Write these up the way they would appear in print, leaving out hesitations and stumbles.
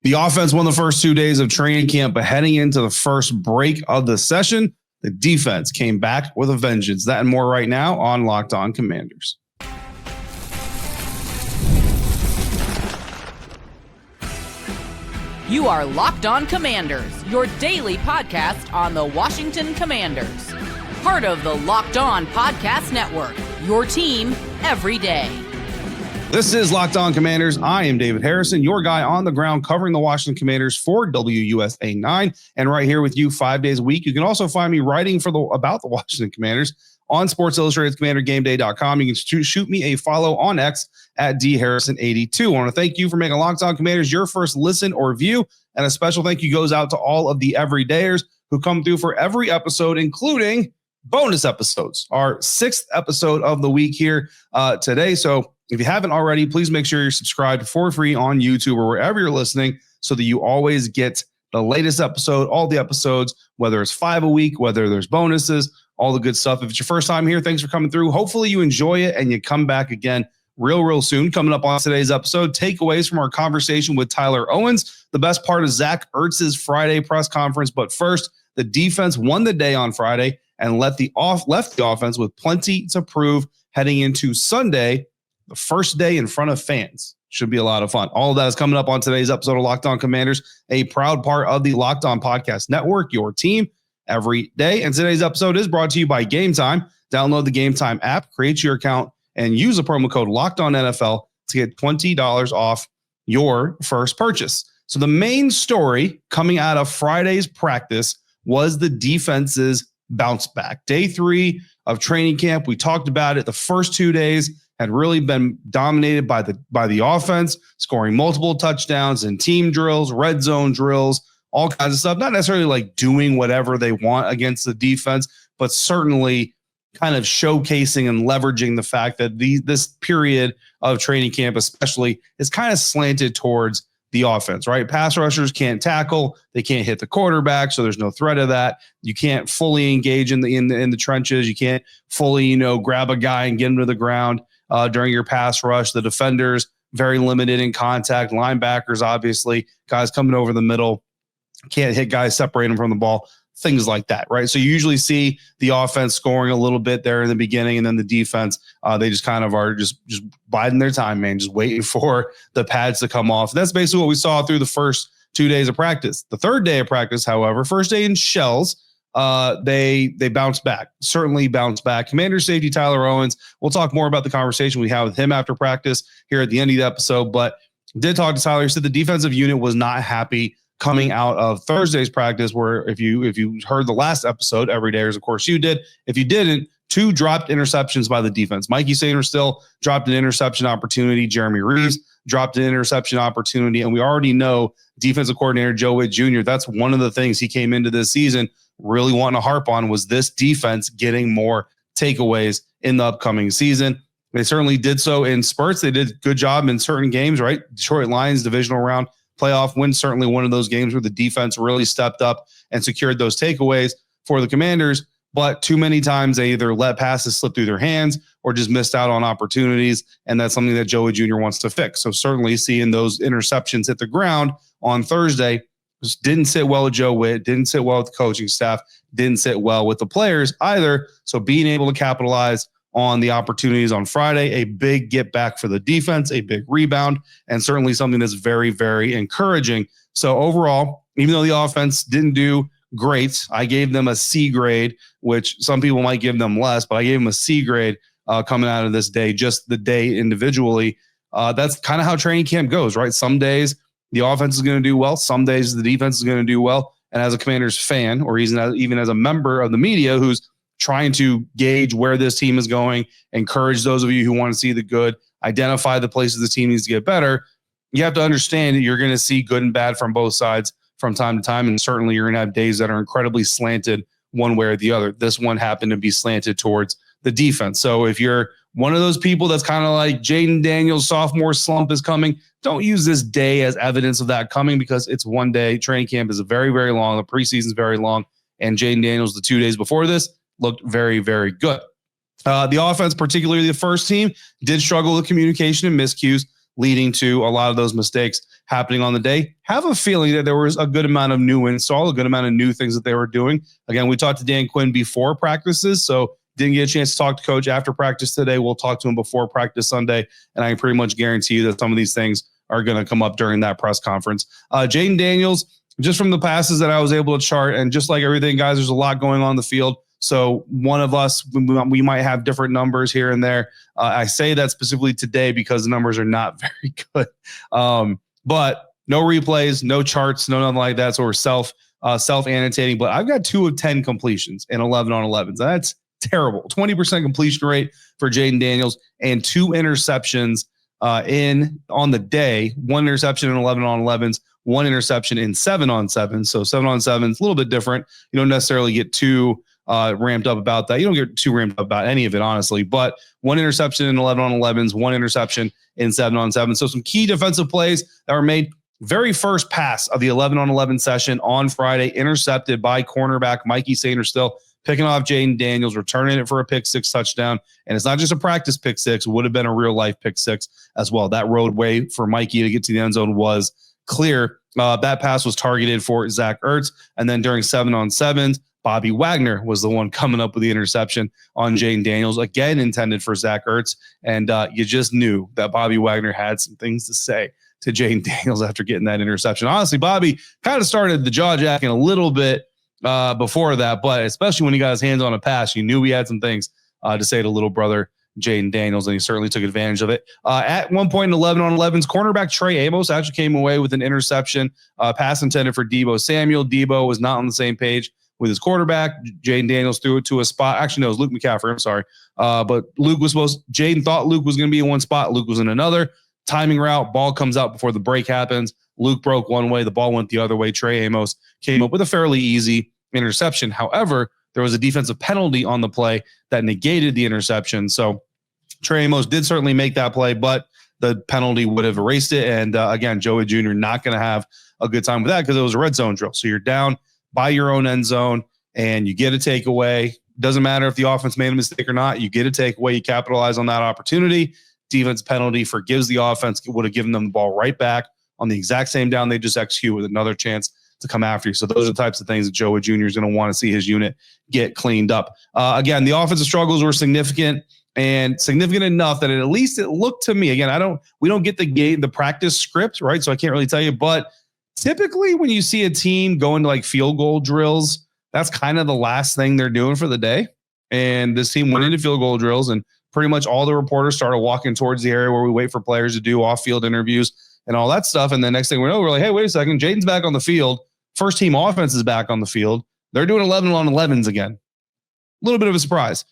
The offense won the first 2 days of training camp, but heading into the first break of the session, the defense came back with a vengeance. That and more right now on Locked On Commanders. You are Locked On Commanders, your daily podcast on the Washington Commanders. Part of the Locked On Podcast Network, your team every day. This is Locked On Commanders. I am David Harrison, your guy on the ground covering the Washington Commanders for WUSA 9, and right here with you 5 days a week. You can also find me writing about the Washington Commanders on Sports Illustrated's CommanderGameDay.com. You can shoot me a follow on X at DHarrison82. I want to thank you for making Locked On Commanders your first listen or view, and a special thank you goes out to all of the everydayers who come through for every episode, including bonus episodes. Our sixth episode of the week here today. So if you haven't already, please make sure you're subscribed for free on YouTube or wherever you're listening so that you always get the latest episode, all the episodes, whether it's 5 a week, whether there's bonuses, all the good stuff. If it's your first time here, thanks for coming through. Hopefully you enjoy it and you come back again real soon. Coming up on today's episode, takeaways from our conversation with Tyler Owens, the best part of Zach Ertz's Friday press conference. But first, the defense won the day on Friday and left the offense with plenty to prove heading into Sunday, the first day in front of fans. Should be a lot of fun. All of that is coming up on today's episode of Locked On Commanders, a proud part of the Locked On Podcast Network, your team every day. And today's episode is brought to you by Game Time. Download the Game Time app, create your account, and use the promo code LOCKEDONNFL to get $20 off your first purchase. So the main story coming out of Friday's practice was the defense's bounce back. Day 3 of training camp, we talked about it. The first 2 days had really been dominated by the offense, scoring multiple touchdowns in team drills, red zone drills, all kinds of stuff. Not necessarily like doing whatever they want against the defense, but certainly kind of showcasing and leveraging the fact that this period of training camp especially is kind of slanted towards the offense, right? Pass rushers can't tackle, they can't hit the quarterback, so there's no threat of that. You can't fully engage in the trenches. You can't fully, grab a guy and get him to the ground during your pass rush. The defenders very limited in contact. Linebackers, obviously, guys coming over the middle, can't hit guys, separate them from the ball. Things like that, right? So you usually see the offense scoring a little bit there in the beginning, and then the defense, they just kind of are just biding their time, man, just waiting for the pads to come off. And that's basically what we saw through the first 2 days of practice. The third day of practice, however, first day in shells, they bounced back, certainly bounced back. Commander safety Tyler Owens, we'll talk more about the conversation we had with him after practice here at the end of the episode, but did talk to Tyler. He said the defensive unit was not happy coming out of Thursday's practice, where if you heard the last episode, everydayers, of course you did. If you didn't, 2 dropped interceptions by the defense. Mikey Sainristil dropped an interception opportunity. Jeremy Reeves dropped an interception opportunity. And we already know defensive coordinator Joe Witt Jr., that's one of the things he came into this season really wanting to harp on, was this defense getting more takeaways in the upcoming season. They certainly did so in spurts. They did a good job in certain games, right? Detroit Lions divisional round playoff win, certainly one of those games where the defense really stepped up and secured those takeaways for the Commanders. But too many times they either let passes slip through their hands or just missed out on opportunities. And that's something that Joe Witt Jr. wants to fix. So certainly seeing those interceptions hit the ground on Thursday just didn't sit well with Joe Witt, didn't sit well with the coaching staff, didn't sit well with the players either. So being able to capitalize on the opportunities on Friday, a big get back for the defense, a big rebound, and certainly something that's very, very encouraging. So overall, even though the offense didn't do great, I gave them a C grade, which some people might give them less, but I gave them a C grade coming out of this day, just the day individually. That's kind of how training camp goes, right? Some days the offense is going to do well. Some days the defense is going to do well. And as a Commanders fan, or even as a member of the media who's trying to gauge where this team is going, encourage those of you who want to see the good, identify the places the team needs to get better, you have to understand that you're going to see good and bad from both sides from time to time. And certainly you're going to have days that are incredibly slanted one way or the other. This one happened to be slanted towards the defense. So if you're one of those people that's kind of like Jayden Daniels' sophomore slump is coming, don't use this day as evidence of that coming, because it's one day. Training camp is very, very long. The preseason is very long. And Jayden Daniels, the 2 days before this, looked very, very good. The offense, particularly the first team, did struggle with communication and miscues. leading to a lot of those mistakes happening on the day. Have a feeling that there was a good amount of new install, a good amount of new things that they were doing. Again, we talked to Dan Quinn before practices, so didn't get a chance to talk to Coach after practice today. We'll talk to him before practice Sunday, and I can pretty much guarantee you that some of these things are going to come up during that press conference. Jayden Daniels, just from the passes that I was able to chart, and just like everything, guys, there's a lot going on the field. So one of us, we might have different numbers here and there. I say that specifically today because the numbers are not very good. But no replays, no charts, no nothing like that. So we're self-annotating. But I've got 2 of 10 completions in 11 on 11s. That's terrible. 20% completion rate for Jayden Daniels and 2 interceptions on the day. 1 interception in 11 on 11s, 1 interception in 7 on 7s. So 7 on 7s, a little bit different. You don't necessarily get too ramped up about that. You don't get too ramped up about any of it, honestly. But 1 interception in 11 on 11s, 1 interception in 7 on 7. So some key defensive plays that were made. Very first pass of the 11 on 11 session on Friday, intercepted by cornerback Mikey Sainristil, picking off Jayden Daniels, returning it for a pick 6 touchdown. And it's not just a practice pick 6, it would have been a real life pick 6 as well. That roadway for Mikey to get to the end zone was clear. That pass was targeted for Zach Ertz. And then during 7 on 7s, Bobby Wagner was the one coming up with the interception on Jayden Daniels, again intended for Zach Ertz. And you just knew that Bobby Wagner had some things to say to Jayden Daniels after getting that interception. Honestly, Bobby kind of started the jaw jacking a little bit before that, but especially when he got his hands on a pass, you knew he had some things to say to little brother Jayden Daniels, and he certainly took advantage of it. At one point in 11 on 11s, cornerback Trey Amos actually came away with an interception, pass intended for Deebo Samuel. Deebo was not on the same page with his quarterback. Jayden Daniels threw it to a spot. Actually, no, it was Luke McCaffrey. I'm sorry. But Jayden thought Luke was going to be in one spot. Luke was in another. Timing route, ball comes out before the break happens. Luke broke one way, the ball went the other way. Trey Amos came up with a fairly easy interception. However, there was a defensive penalty on the play that negated the interception. So Trey Amos did certainly make that play, but the penalty would have erased it. And again, Joey Jr. not going to have a good time with that because it was a red zone drill. So you're down by your own end zone and you get a takeaway. Doesn't matter if the offense made a mistake or not. You get a takeaway. You capitalize on that opportunity. Defense penalty forgives the offense. It would have given them the ball right back on the exact same down they just execute with another chance to come after you. So those are the types of things that Joey Jr. is going to want to see his unit get cleaned up. Again, the offensive struggles were significant and significant enough that at least it looked to me, again, we don't get the practice script, right? So I can't really tell you, but typically when you see a team go into like field goal drills, that's kind of the last thing they're doing for the day. And this team went into field goal drills and pretty much all the reporters started walking towards the area where we wait for players to do off-field interviews and all that stuff. And the next thing we know, we're like, hey, wait a second, Jayden's back on the field. First team offense is back on the field. They're doing 11 on 11s again. A little bit of a surprise.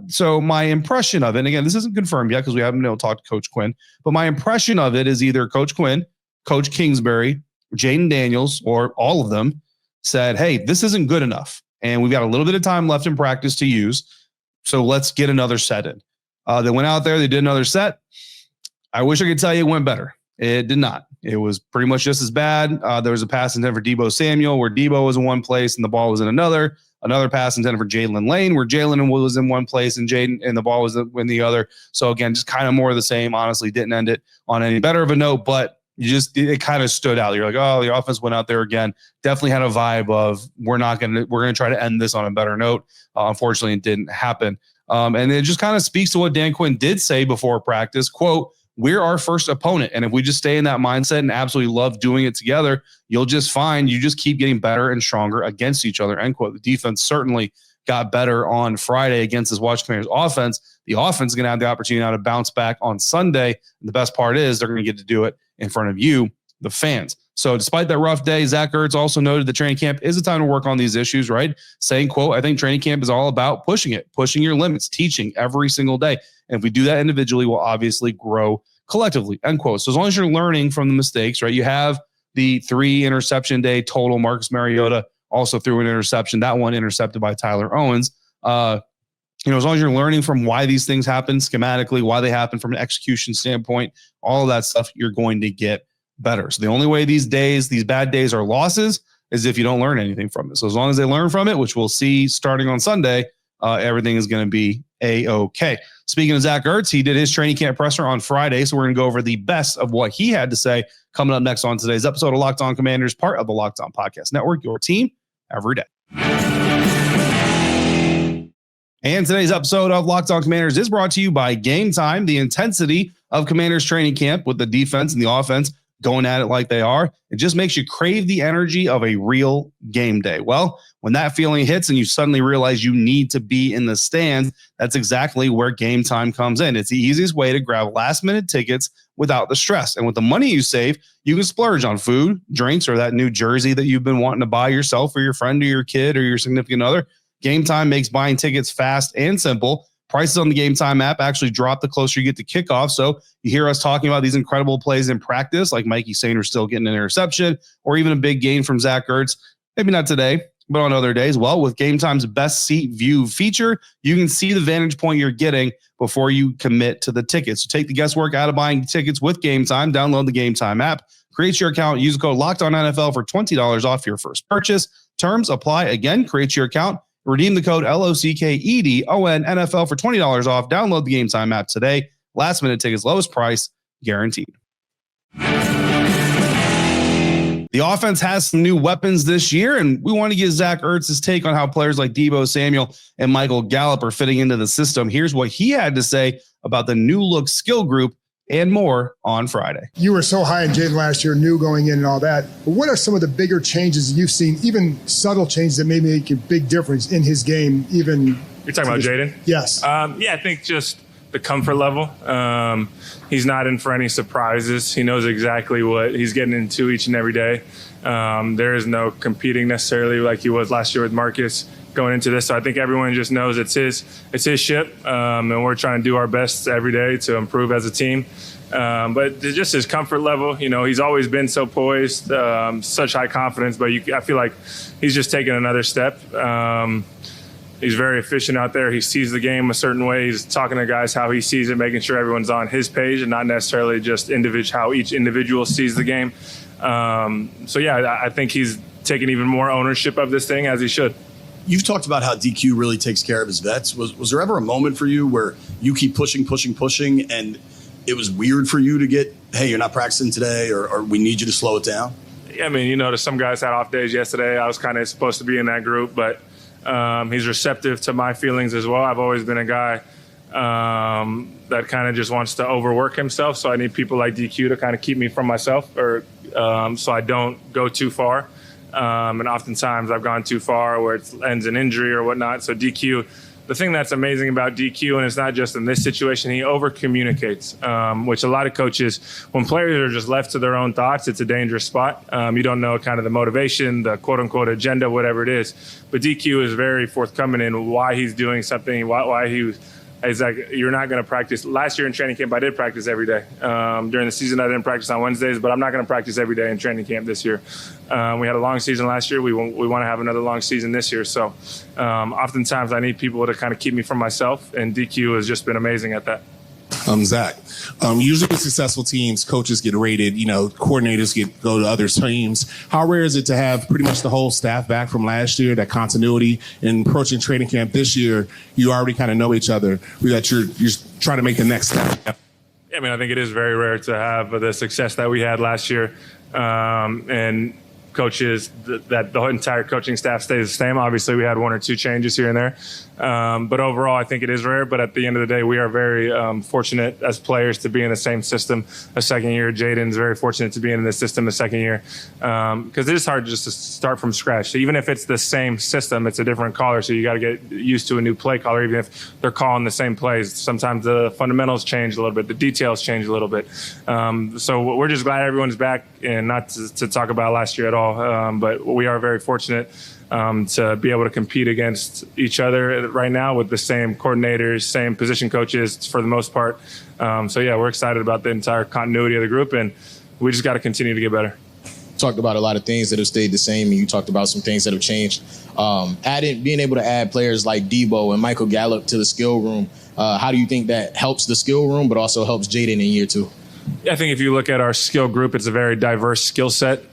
So my impression of it, and again, this isn't confirmed yet because we haven't been able to talk to Coach Quinn, but my impression of it is either Coach Quinn, Coach Kingsbury, Jayden Daniels, or all of them said, hey, this isn't good enough. And we've got a little bit of time left in practice to use. So let's get another set in. They went out there, they did another set. I wish I could tell you it went better. It did not. It was pretty much just as bad. There was a pass intended for Deebo Samuel where Deebo was in one place and the ball was in another. Another pass intended for Jalen Lane where Jalen was in one place and Jayden and the ball was in the other. So again, just kind of more of the same. Honestly, didn't end it on any better of a note, but it kind of stood out. You're like, oh, the offense went out there again. Definitely had a vibe of we're going to try to end this on a better note. Unfortunately, it didn't happen. And it just kind of speaks to what Dan Quinn did say before practice, quote, we're our first opponent. And if we just stay in that mindset and absolutely love doing it together, you'll just find you just keep getting better and stronger against each other, end quote. The defense certainly got better on Friday against this Washington Commanders offense. The offense is going to have the opportunity now to bounce back on Sunday. And the best part is they're going to get to do it in front of you, the fans. So despite that rough day, Zach Ertz also noted that training camp is a time to work on these issues, right? Saying, quote, I think training camp is all about pushing your limits, teaching every single day. And if we do that individually, we'll obviously grow collectively, end quote. So as long as you're learning from the mistakes, right? You have the 3 interception day total. Marcus Mariota also threw an interception, that one intercepted by Tyler Owens. As long as you're learning from why these things happen schematically, why they happen from an execution standpoint, all of that stuff, you're going to get better. So the only way these bad days are losses is if you don't learn anything from it. So as long as they learn from it, which we'll see starting on Sunday, everything is going to be A-OK. Speaking of Zach Ertz, he did his training camp presser on Friday, so we're going to go over the best of what he had to say coming up next on today's episode of Locked On Commanders, part of the Locked On Podcast Network, your team every day. And today's episode of Locked On Commanders is brought to you by Game Time. The intensity of Commanders training camp with the defense and the offense going at it like they are, it just makes you crave the energy of a real game day. Well, when that feeling hits and you suddenly realize you need to be in the stands, that's exactly where Game Time comes in. It's the easiest way to grab last-minute tickets without the stress. And with the money you save, you can splurge on food, drinks, or that new jersey that you've been wanting to buy yourself or your friend or your kid or your significant other. Game Time makes buying tickets fast and simple. Prices on the Game Time app actually drop the closer you get to kickoff. So you hear us talking about these incredible plays in practice, like Mikey Sainristil getting an interception, or even a big gain from Zach Ertz. Maybe not today, but on other days. Well, with Game Time's best seat view feature, you can see the vantage point you're getting before you commit to the ticket. So take the guesswork out of buying tickets with Game Time. Download the Game Time app, create your account, use the code LOCKEDONNFL for $20 off your first purchase. Terms apply. Again, create your account. Redeem the code LOCKEDONNFL for $20 off. Download the Game Time app today. Last minute tickets, lowest price, guaranteed. The offense has some new weapons this year, and we want to get Zach Ertz's take on how players like Deebo Samuel and Michael Gallup are fitting into the system. Here's what he had to say about the new look skill group and more on Friday. You were so high in Jayden last year, new going in and all that. But what are some of the bigger changes you've seen, even subtle changes that may make a big difference in his game? Even you're talking about Jayden? Yes. Yeah, I think just the comfort level. He's not in for any surprises. He knows exactly what he's getting into each and every day. There is no competing necessarily like he was last year with Marcus going into this. So I think everyone just knows it's his ship, and we're trying to do our best every day to improve as a team. But just his comfort level, he's always been so poised, such high confidence, but I feel like he's just taken another step. He's very efficient out there. He sees the game a certain way. He's talking to guys how he sees it, making sure everyone's on his page and not necessarily just how each individual sees the game. So yeah, I think he's taking even more ownership of this thing, as he should. You've talked about how DQ really takes care of his vets. Was there ever a moment for you where you keep pushing, and it was weird for you to get, hey, you're not practicing today, or we need you to slow it down? Yeah, I mean, some guys had off days yesterday. I was kind of supposed to be in that group, but he's receptive to my feelings as well. I've always been a guy that kind of just wants to overwork himself, so I need people like DQ to kind of keep me from myself, or so I don't go too far. And oftentimes I've gone too far where it ends in injury or whatnot. So DQ, the thing that's amazing about DQ, and it's not just in this situation, he over-communicates, which a lot of coaches, when players are just left to their own thoughts, it's a dangerous spot. You don't know kind of the motivation, the quote-unquote agenda, whatever it is. But DQ is very forthcoming in why he's doing something, why he was. It's like, you're not going to practice. Last year in training camp, I did practice every day. During the season, I didn't practice on Wednesdays, but I'm not going to practice every day in training camp this year. We had a long season last year. We want to have another long season this year. So oftentimes I need people to kind of keep me from myself, and DQ has just been amazing at that. Zach, usually with successful teams, coaches get rated, coordinators go to other teams. How rare is it to have pretty much the whole staff back from last year, that continuity in approaching training camp this year? You already kind of know each other. You're trying to make the next step. Yeah, I mean, I think it is very rare to have the success that we had last year. And coaches, that the entire coaching staff stays the same. Obviously, we had one or two changes here and there. But overall, I think it is rare. But at the end of the day, we are very fortunate as players to be in the same system a second year. Jayden's very fortunate to be in this system a second year. Because it is hard just to start from scratch. So even if it's the same system, it's a different caller. So you got to get used to a new play caller, even if they're calling the same plays. Sometimes the fundamentals change a little bit. The details change a little bit. So we're just glad everyone's back, and not to talk about last year at all. But we are very fortunate to be able to compete against each other right now with the same coordinators, same position coaches for the most part. So yeah, we're excited about the entire continuity of the group, and we just got to continue to get better. Talked about a lot of things that have stayed the same, and you talked about some things that have changed. Being able to add players like Deebo and Michael Gallup to the skill room, how do you think that helps the skill room, but also helps Jayden in year two? Yeah, I think if you look at our skill group, it's a very diverse skill set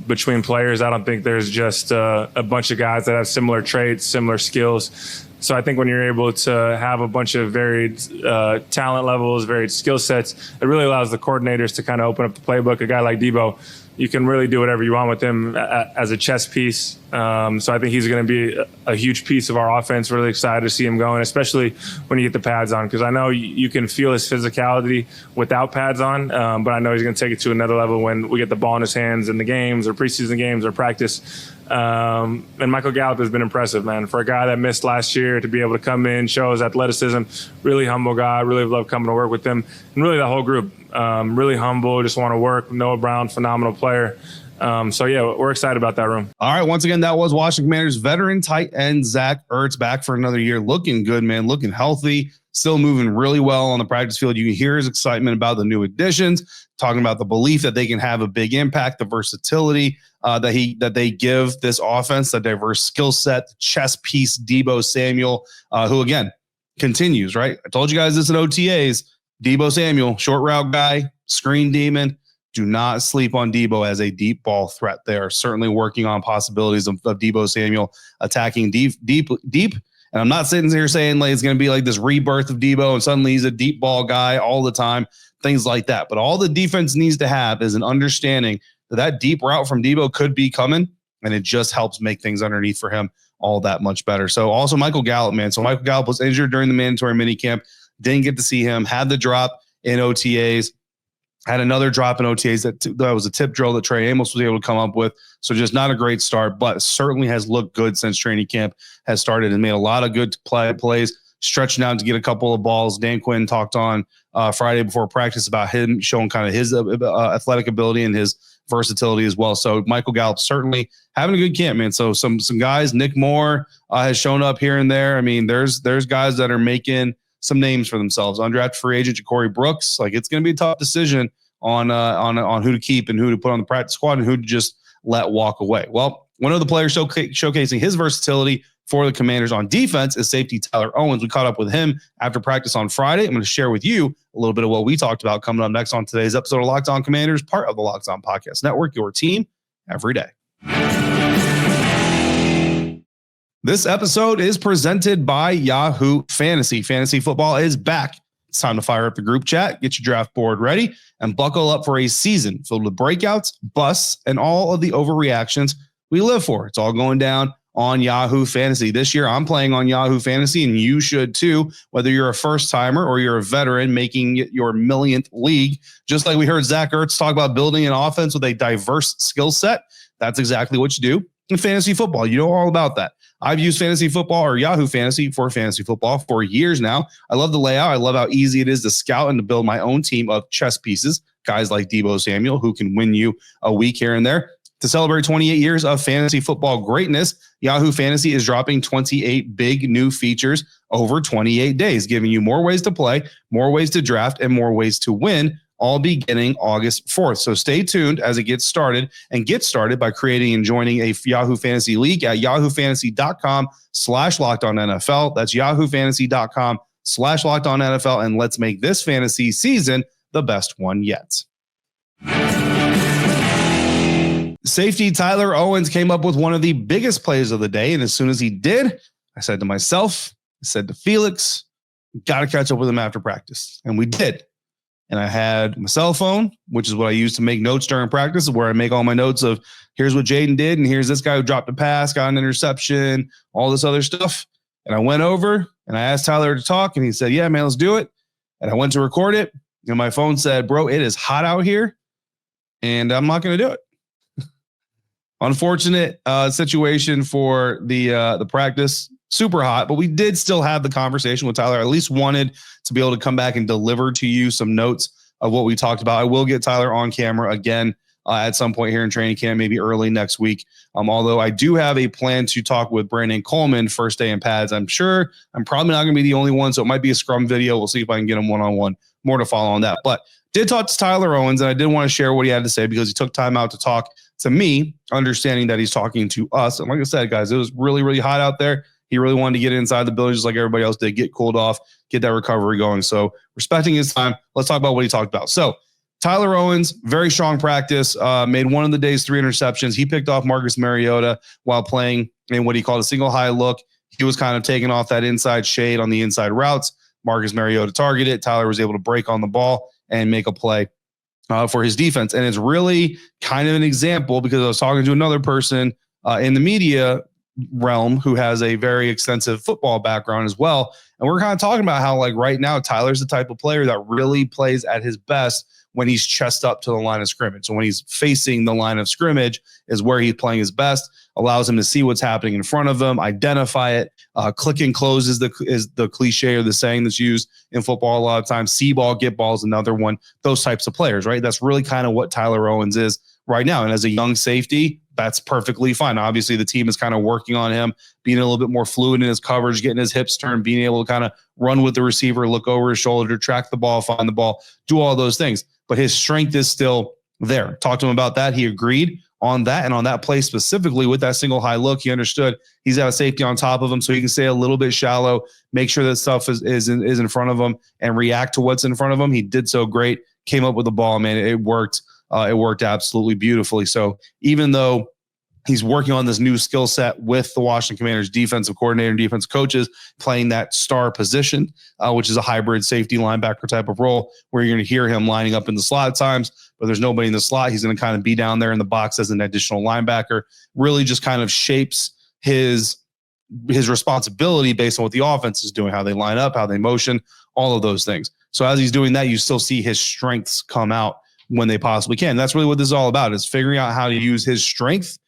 between players. I don't think there's just a bunch of guys that have similar traits, similar skills. So I think when you're able to have a bunch of varied talent levels, varied skill sets, it really allows the coordinators to kind of open up the playbook. A guy like Deebo, you can really do whatever you want with him as a chess piece. So I think he's going to be a huge piece of our offense. Really excited to see him going, especially when you get the pads on, because I know you can feel his physicality without pads on, but I know he's going to take it to another level when we get the ball in his hands in the games or preseason games or practice. And Michael Gallup has been impressive, man. For a guy that missed last year to be able to come in, show his athleticism, really humble guy. Really love coming to work with him, and really the whole group. Really humble, just want to work. Noah Brown, phenomenal player. So yeah, we're excited about that room. All right. Once again, that was Washington Commanders veteran tight end Zach Ertz, back for another year, looking good, man, looking healthy, still moving really well on the practice field. You can hear his excitement about the new additions, talking about the belief that they can have a big impact, the versatility that they give this offense, the diverse skill set, the chess piece, Deebo Samuel, who again continues, right? I told you guys this at OTAs. Deebo Samuel, short route guy, screen demon. Do not sleep on Deebo as a deep ball threat. They are certainly working on possibilities of Deebo Samuel attacking deep. And I'm not sitting here saying like it's going to be like this rebirth of Deebo and suddenly he's a deep ball guy all the time, things like that. But all the defense needs to have is an understanding that deep route from Deebo could be coming, and it just helps make things underneath for him all that much better. So also Michael Gallup, man. So Michael Gallup was injured during the mandatory minicamp. Didn't get to see him. Had the drop in OTAs. Had another drop in OTAs that was a tip drill that Trey Amos was able to come up with. So just not a great start, but certainly has looked good since training camp has started and made a lot of good plays, stretching out to get a couple of balls. Dan Quinn talked on Friday before practice about him showing kind of his athletic ability and his versatility as well. So Michael Gallup certainly having a good camp, man. So some guys, Nick Moore has shown up here and there. I mean, there's guys that are making some names for themselves. Undrafted free agent Ja'Cory Brooks, like it's going to be a tough decision on who to keep and who to put on the practice squad and who to just let walk away. Well, one of the players showcasing his versatility for the Commanders on defense is safety Tyler Owens. We caught up with him after practice on Friday. I'm going to share with you a little bit of what we talked about coming up next on today's episode of Locked On Commanders, part of the Locked On Podcast Network, your team every day. This episode is presented by Yahoo Fantasy. Fantasy football is back. It's time to fire up the group chat, get your draft board ready, and buckle up for a season filled with breakouts, busts, and all of the overreactions we live for. It's all going down on Yahoo Fantasy. This year, I'm playing on Yahoo Fantasy, and you should too, whether you're a first-timer or you're a veteran making it your millionth league. Just like we heard Zach Ertz talk about building an offense with a diverse skill set, that's exactly what you do in fantasy football. You know all about that. I've used fantasy football or Yahoo Fantasy for fantasy football for years now. I love the layout. I love how easy it is to scout and to build my own team of chess pieces, guys like Deebo Samuel, who can win you a week here and there. To celebrate 28 years of fantasy football greatness, Yahoo Fantasy is dropping 28 big new features over 28 days, giving you more ways to play, more ways to draft, and more ways to win, all beginning August 4th. So stay tuned as it gets started, and get started by creating and joining a Yahoo Fantasy League at yahoofantasy.com/LockedOnNFL. That's yahoofantasy.com/LockedOnNFL. And let's make this fantasy season the best one yet. Safety Tyler Owens came up with one of the biggest plays of the day. And as soon as he did, I said to myself, I said to Felix, got to catch up with him after practice. And we did. And I had my cell phone, which is what I use to make notes during practice, where I make all my notes of here's what Jayden did, and here's this guy who dropped a pass, got an interception, all this other stuff. And I went over and I asked Tyler to talk, and he said, yeah, man, let's do it. And I went to record it, and my phone said, bro, it is hot out here, and I'm not going to do it. Unfortunate situation for the practice. Super hot, but we did still have the conversation with Tyler. I at least wanted to be able to come back and deliver to you some notes of what we talked about. I will get Tyler on camera again at some point here in training camp, maybe early next week. Although I do have a plan to talk with Brandon Coleman first day in pads. I'm probably not going to be the only one, so it might be a scrum video. We'll see if I can get him one-on-one. More to follow on that. But did talk to Tyler Owens, and I did want to share what he had to say because he took time out to talk to me, understanding that he's talking to us. And like I said, guys, it was really, really hot out there. He really wanted to get inside the building just like everybody else did, get cooled off, get that recovery going. So respecting his time, let's talk about what he talked about. So Tyler Owens, very strong practice, made one of the day's 3 interceptions. He picked off Marcus Mariota while playing in what he called a single high look. he was kind of taking off that inside shade on the inside routes. Marcus Mariota targeted. Tyler was able to break on the ball and make a play for his defense. And it's really kind of an example because I was talking to another person in the media realm who has a very extensive football background as well. And we're kind of talking about how, like, right now, Tyler's the type of player that really plays at his best when he's chest up to the line of scrimmage. So when he's facing the line of scrimmage is where he's playing his best, allows him to see what's happening in front of him, identify it. Click and close is the cliche or the saying that's used in football a lot of times. See ball, get ball is another one. Those types of players, right? That's really kind of what Tyler Owens is right now. And as a young safety, that's perfectly fine. Obviously, the team is kind of working on him, being a little bit more fluid in his coverage, getting his hips turned, being able to kind of run with the receiver, look over his shoulder, track the ball, find the ball, do all those things. But his strength is still there. Talked to him about that. He agreed on that. And on that play specifically with that single high look, he understood he's got a safety on top of him so he can stay a little bit shallow, make sure that stuff is in front of him and react to what's in front of him. He did so great, came up with the ball, man. It worked. It worked absolutely beautifully. So even though he's working on this new skill set with the Washington Commanders defensive coordinator and defense coaches playing that star position, which is a hybrid safety linebacker type of role where you're going to hear him lining up in the slot at times, but there's nobody in the slot. He's going to kind of be down there in the box as an additional linebacker, really just kind of shapes his responsibility based on what the offense is doing, how they line up, how they motion, all of those things. So as he's doing that, you still see his strengths come out when they possibly can. That's really what this is all about, is figuring out how to use his strength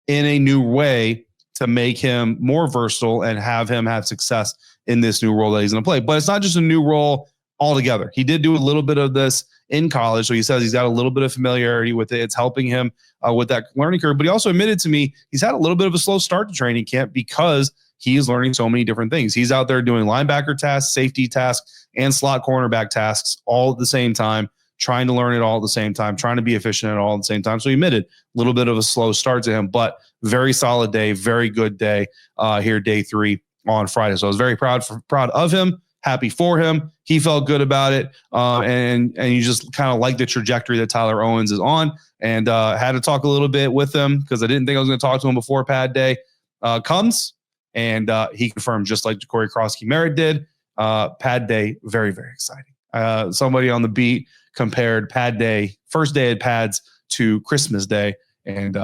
in a new way to make him more versatile and have him have success in this new role that he's going to play. But it's not just a new role altogether. He did do a little bit of this in college. So he says he's got a little bit of familiarity with it. It's helping him with that learning curve. But he also admitted to me he's had a little bit of a slow start to training camp because he is learning so many different things. He's out there doing linebacker tasks, safety tasks, and slot cornerback tasks all at the same time, trying to learn it all at the same time, trying to be efficient at all at the same time. So he admitted a little bit of a slow start to him, but very solid day, very good day here, day 3 on Friday. So I was very proud of him, happy for him. He felt good about it. And you just kind of like the trajectory that Tyler Owens is on, and had to talk a little bit with him because I didn't think I was going to talk to him before Pad Day comes. And he confirmed, just like Ja'Cory Krosky-Merritt did, Pad Day, very, very exciting. Somebody on the beat compared Pad Day, first day at Pads, to Christmas Day, and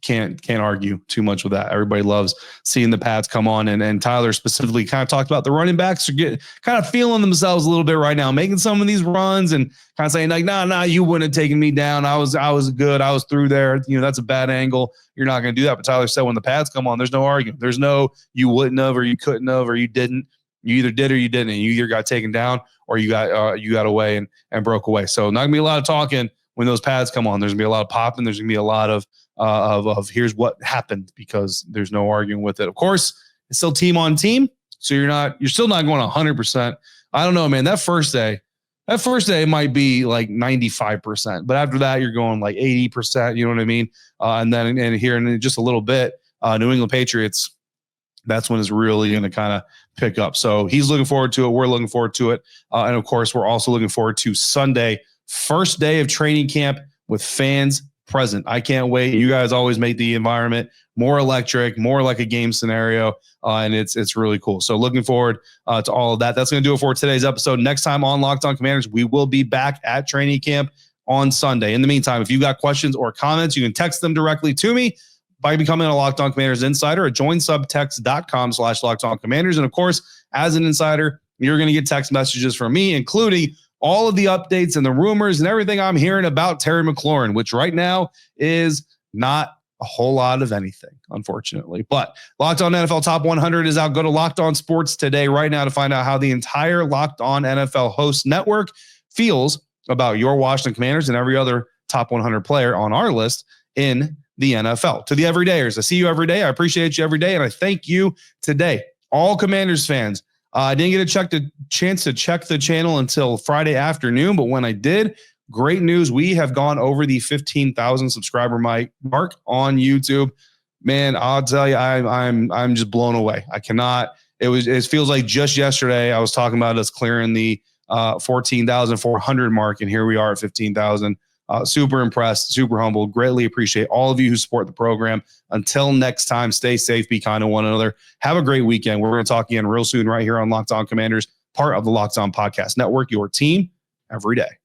can't argue too much with that. Everybody loves seeing the Pads come on, and Tyler specifically kind of talked about the running backs are kind of feeling themselves a little bit right now, making some of these runs and kind of saying like, nah, you wouldn't have taken me down. I was good. I was through there. You know, that's a bad angle. You're not going to do that. But Tyler said when the Pads come on, there's no argument. There's no you wouldn't have or you couldn't have or you didn't. You either did or you didn't. And you either got taken down or you got away and broke away. So not gonna be a lot of talking when those Pads come on. There's gonna be a lot of popping. There's gonna be a lot of here's what happened, because there's no arguing with it. Of course, it's still team on team, so you're still not going 100%. I don't know, man. That first day might be like 95%, but after that, you're going like 80%. You know what I mean? And here in just a little bit, New England Patriots. That's when it's really going to kind of pick up. So he's looking forward to it. We're looking forward to it. And of course, we're also looking forward to Sunday, first day of training camp with fans present. I can't wait. You guys always make the environment more electric, more like a game scenario. And it's really cool. So looking forward to all of that. That's going to do it for today's episode. Next time on Locked On Commanders, we will be back at training camp on Sunday. In the meantime, if you got questions or comments, you can text them directly to me by becoming a Locked On Commanders insider at joinsubtext.com/LockedOnCommanders. And of course, as an insider, you're going to get text messages from me, including all of the updates and the rumors and everything I'm hearing about Terry McLaurin, which right now is not a whole lot of anything, unfortunately. But Locked On NFL Top 100 is out. Go to Locked On Sports today right now to find out how the entire Locked On NFL host network feels about your Washington Commanders and every other top 100 player on our list in the NFL. To the everydayers, I see you every day. I appreciate you every day, and I thank you today. All Commanders fans, I didn't get a chance to check the channel until Friday afternoon, but when I did, great news. We have gone over the 15,000 subscriber mark on YouTube. Man, I'll tell you, I'm just blown away. I cannot. It feels like just yesterday I was talking about us clearing the 14,400 mark, and here we are at 15,000. Super impressed, super humbled. Greatly appreciate all of you who support the program. Until next time, stay safe, be kind to one another. Have a great weekend. We're going to talk again real soon right here on Locked On Commanders, part of the Locked On Podcast Network, your team every day.